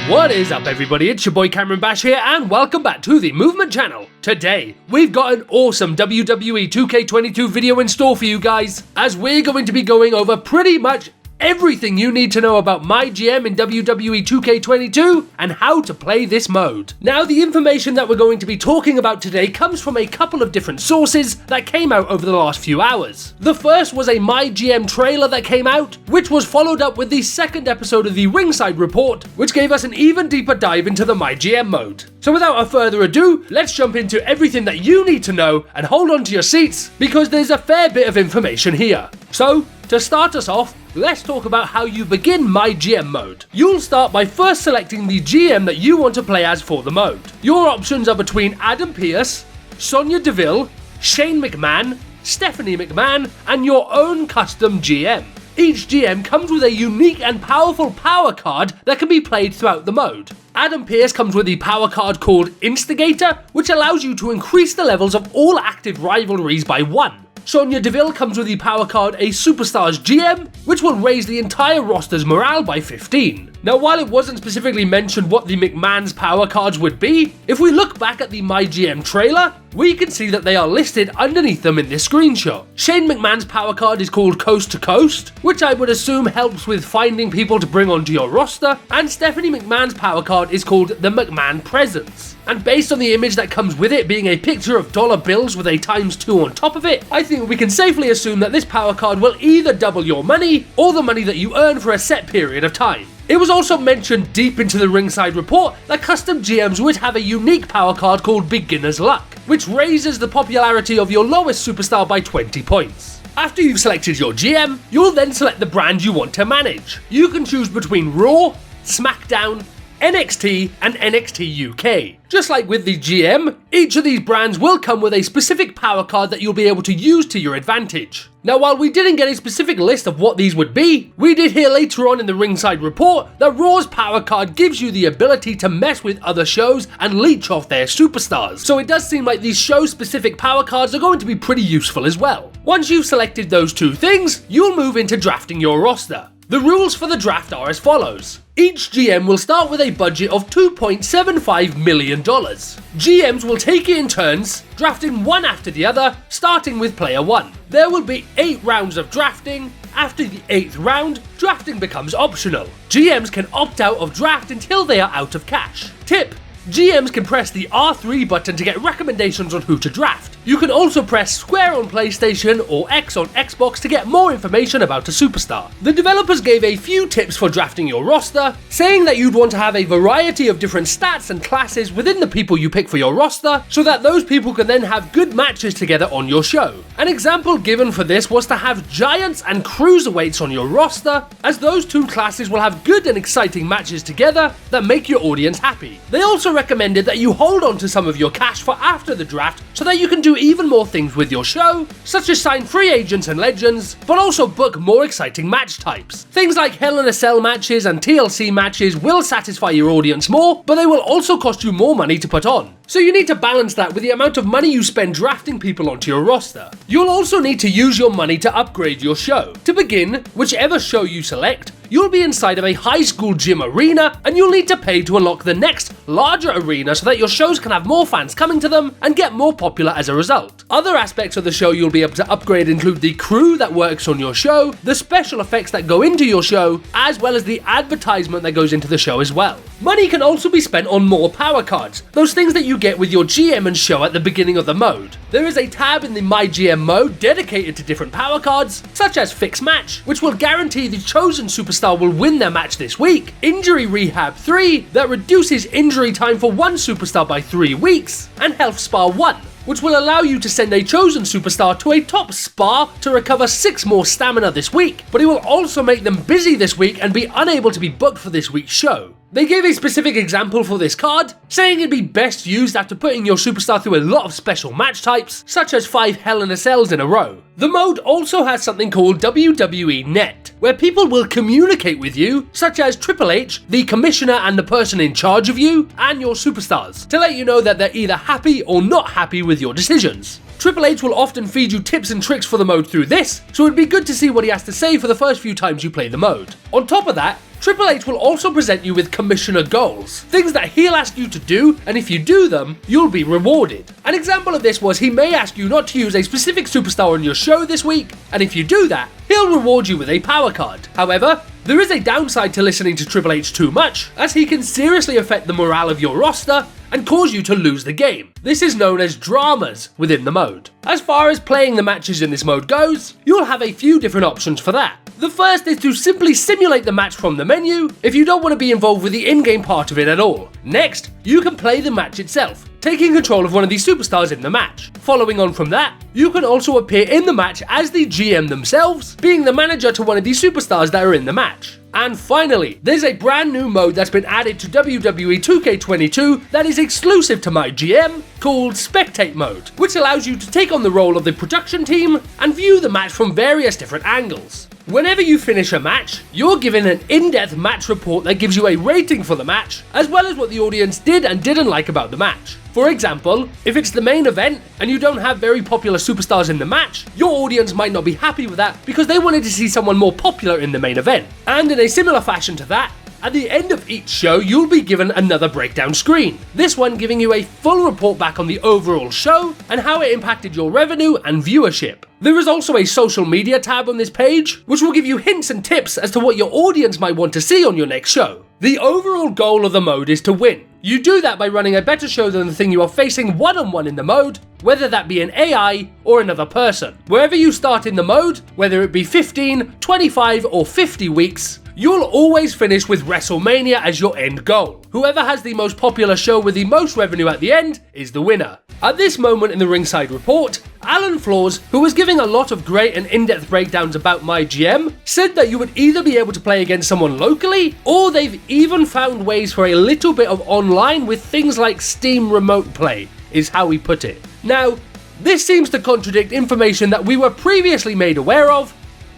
What is up everybody, it's your boy Cameron Bash here and welcome back to the Movement channel. Today, we've got an awesome WWE 2K22 video in store for you guys, as we're going to be going over pretty much everything you need to know about MyGM in WWE 2K22 and how to play this mode. Now, the information that we're going to be talking about today comes from a couple of different sources that came out over the last few hours. The first was a MyGM trailer that came out, which was followed up with the second episode of the Ringside Report, which gave us an even deeper dive into the MyGM mode. So without a further ado, let's jump into everything that you need to know and hold on to your seats because there's a fair bit of information here. So, to start us off, let's talk about how you begin MyGM mode. You'll start by first selecting the GM that you want to play as for the mode. Your options are between Adam Pearce, Sonya Deville, Shane McMahon, Stephanie McMahon, and your own custom GM. Each GM comes with a unique and powerful power card that can be played throughout the mode. Adam Pearce comes with the power card called Instigator, which allows you to increase the levels of all active rivalries by 1. Sonya Deville comes with the power card A Superstars GM, which will raise the entire roster's morale by 15. Now, while it wasn't specifically mentioned what the McMahon's power cards would be, if we look back at the MyGM trailer, we can see that they are listed underneath them in this screenshot. Shane McMahon's power card is called Coast to Coast, which I would assume helps with finding people to bring onto your roster, and Stephanie McMahon's power card is called the McMahon Presence. And based on the image that comes with it being a picture of dollar bills with a ×2 on top of it, I think we can safely assume that this power card will either double your money or the money that you earn for a set period of time. It was also mentioned deep into the Ringside Report that custom GMs would have a unique power card called Beginner's Luck, which raises the popularity of your lowest superstar by 20 points. After you've selected your GM, you'll then select the brand you want to manage. You can choose between Raw, SmackDown, NXT, and NXT UK. Just like with the GM, each of these brands will come with a specific power card that you'll be able to use to your advantage. Now, while we didn't get a specific list of what these would be, we did hear later on in the Ringside Report that Raw's power card gives you the ability to mess with other shows and leech off their superstars. So it does seem like these show-specific power cards are going to be pretty useful as well. Once you've selected those two things, you'll move into drafting your roster. The rules for the draft are as follows. Each GM will start with a budget of $2.75 million. GMs will take it in turns, drafting one after the other, starting with player 1. There will be 8 rounds of drafting. After the 8th round, drafting becomes optional. GMs can opt out of draft until they are out of cash. Tip: GMs can press the R3 button to get recommendations on who to draft. You can also press square on PlayStation or X on Xbox to get more information about a superstar. The developers gave a few tips for drafting your roster, saying that you'd want to have a variety of different stats and classes within the people you pick for your roster, so that those people can then have good matches together on your show. An example given for this was to have giants and cruiserweights on your roster, as those two classes will have good and exciting matches together that make your audience happy. They also recommended that you hold on to some of your cash for after the draft so that you can do even more things with your show, such as sign free agents and legends, but also book more exciting match types. Things like Hell in a Cell matches and TLC matches will satisfy your audience more, but they will also cost you more money to put on. So you need to balance that with the amount of money you spend drafting people onto your roster. You'll also need to use your money to upgrade your show. To begin, whichever show you select, you'll be inside of a high school gym arena and you'll need to pay to unlock the next larger arena so that your shows can have more fans coming to them and get more popular as a result. Other aspects of the show you'll be able to upgrade include the crew that works on your show, the special effects that go into your show, as well as the advertisement that goes into the show as well. Money can also be spent on more power cards, those things that you get with your GM and show at the beginning of the mode. There is a tab in the MyGM mode dedicated to different power cards, such as Fix Match, which will guarantee the chosen superstar will win their match this week, Injury Rehab 3, that reduces injury time for one superstar by 3 weeks, and Health Spa 1, which will allow you to send a chosen superstar to a top spa to recover 6 more stamina this week, but it will also make them busy this week and be unable to be booked for this week's show. They gave a specific example for this card, saying it'd be best used after putting your superstar through a lot of special match types, such as 5 Hell in a Cells in a row. The mode also has something called WWE Net, where people will communicate with you, such as Triple H, the commissioner and the person in charge of you, and your superstars, to let you know that they're either happy or not happy with your decisions. Triple H will often feed you tips and tricks for the mode through this, so it'd be good to see what he has to say for the first few times you play the mode. On top of that, Triple H will also present you with commissioner goals, things that he'll ask you to do, and if you do them, you'll be rewarded. An example of this was he may ask you not to use a specific superstar on your show this week, and if you do that, he'll reward you with a power card. However, there is a downside to listening to Triple H too much, as he can seriously affect the morale of your roster and cause you to lose the game. This is known as dramas within the mode. As far as playing the matches in this mode goes, you'll have a few different options for that. The first is to simply simulate the match from the menu if you don't want to be involved with the in-game part of it at all. Next, you can play the match itself, taking control of one of the superstars in the match. Following on from that, you can also appear in the match as the GM themselves, being the manager to one of the superstars that are in the match. And finally, there's a brand new mode that's been added to WWE 2K22 that is exclusive to MyGM, called Spectate Mode, which allows you to take on the role of the production team and view the match from various different angles. Whenever you finish a match, you're given an in-depth match report that gives you a rating for the match, as well as what the audience did and didn't like about the match. For example, if it's the main event and you don't have very popular superstars in the match, your audience might not be happy with that because they wanted to see someone more popular in the main event. And in a similar fashion to that, at the end of each show, you'll be given another breakdown screen, this one giving you a full report back on the overall show and how it impacted your revenue and viewership. There is also a social media tab on this page, which will give you hints and tips as to what your audience might want to see on your next show. The overall goal of the mode is to win. You do that by running a better show than the thing you are facing one-on-one in the mode, whether that be an AI or another person. Wherever you start in the mode, whether it be 15, 25 or 50 weeks, you'll always finish with WrestleMania as your end goal. Whoever has the most popular show with the most revenue at the end is the winner. At this moment in the ringside report, Alan Flaws, who was giving a lot of great and in-depth breakdowns about MyGM, said that you would either be able to play against someone locally, or they've even found ways for a little bit of online with things like Steam Remote Play, is how he put it. Now, this seems to contradict information that we were previously made aware of,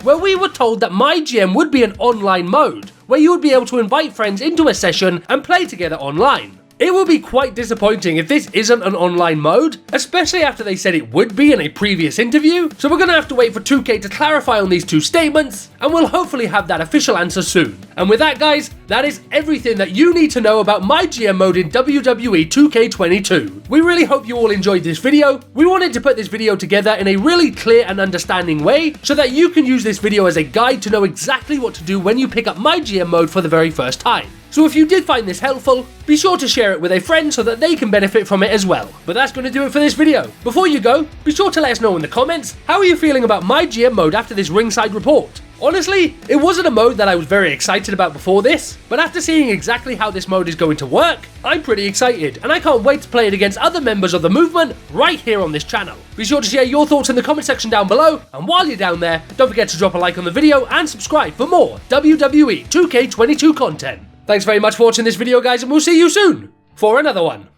where we were told that MyGM would be an online mode, where you would be able to invite friends into a session and play together online. It will be quite disappointing if this isn't an online mode, especially after they said it would be in a previous interview, so we're going to have to wait for 2K to clarify on these two statements, and we'll hopefully have that official answer soon. And with that guys, that is everything that you need to know about MyGM Mode in WWE 2K22. We really hope you all enjoyed this video. We wanted to put this video together in a really clear and understanding way, so that you can use this video as a guide to know exactly what to do when you pick up MyGM Mode for the very first time. So if you did find this helpful, be sure to share it with a friend so that they can benefit from it as well. But that's going to do it for this video. Before you go, be sure to let us know in the comments, how are you feeling about MyGM Mode after this ringside report? Honestly, it wasn't a mode that I was very excited about before this, but after seeing exactly how this mode is going to work, I'm pretty excited, and I can't wait to play it against other members of the movement right here on this channel. Be sure to share your thoughts in the comment section down below, and while you're down there, don't forget to drop a like on the video and subscribe for more WWE 2K22 content. Thanks very much for watching this video guys, and we'll see you soon for another one.